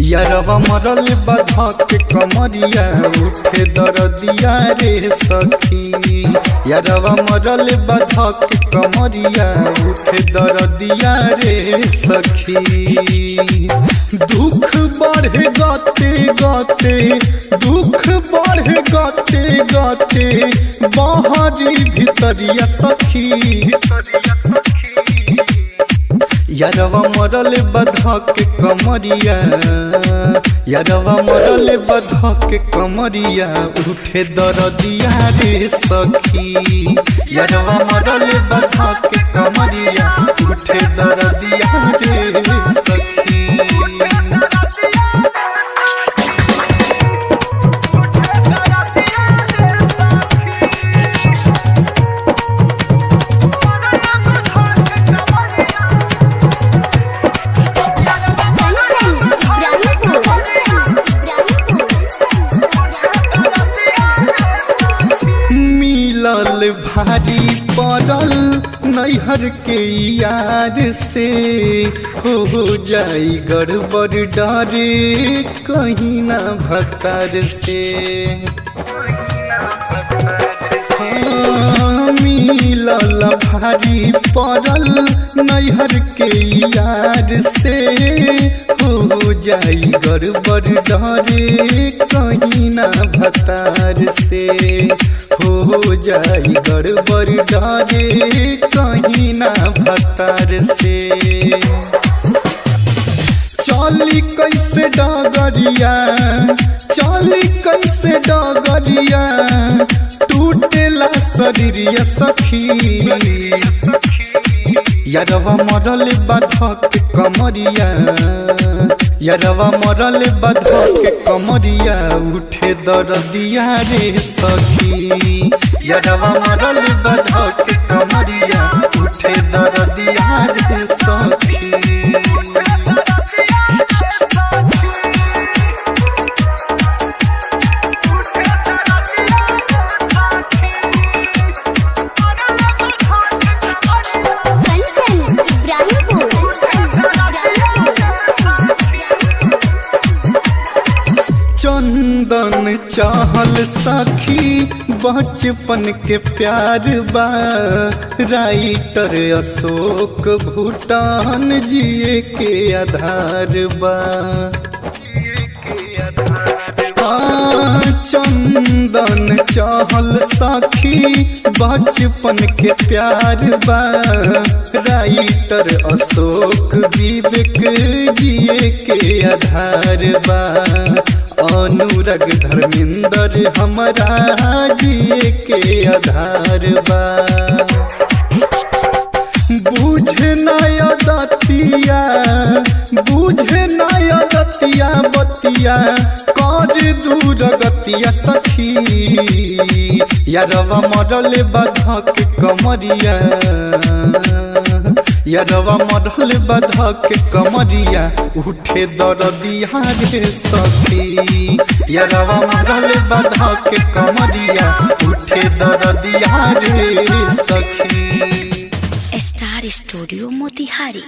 यारवा मरल बधक कमरिया उठे दरदिया रे सखी। यारवा मरल बधक कमरिया उठे दरदिया रे सखी। दुख बढ़े गते गते दुख बढ़े गते गते बहरी भितरिया सखी। यारवा मरल बधक कमरिया यारवा मरल बधक कमरिया उठे दरदिया रे सखी। यारवा मरल बधक कमरिया उठे दरदिया रे सखी। मिलल भारी पड़ल नैहर के यार से हो जाई गड़बड़ डरे कहीं ना भतर से। मिलल भारी पड़ल नैहर के यार से हो जाई गड़बड़ डरे कहीं ना भतर से। हो जाई गड़बड़ डरे कहीं ना भतर से। चली कैसे डगरिया चली कैसे डगरिया टूटेला शरीरिया सखी। यारवा मरल बधक कमरिया यारवा मरल बधक कमरिया उठे दरदिया रे सखी। यारवा मरल बधक कमरिया उठे दरदिया रे सखी। चंदन चाहल सखी बचपन के प्यार बा। राइटर अशोक भूटान जिए के आधार बा। चंदन चाहल सखी बचपन के प्यार बा। राइटर अशोक विवेक जिए के आधार बा। अनुराग धर्मेंद्र हमारा जिए के आधार बा। बुझे नया दतिया बुझे नया दतिया बतिया कर दूर गतिया सखी। यारवा मरल बधक कमरिया यारवा मरल बधक कमरिया उठे दरदिया रे सखी। यारवा मरल बधक कमरिया उठे दरदिया रे सखी। Star studio Motihari.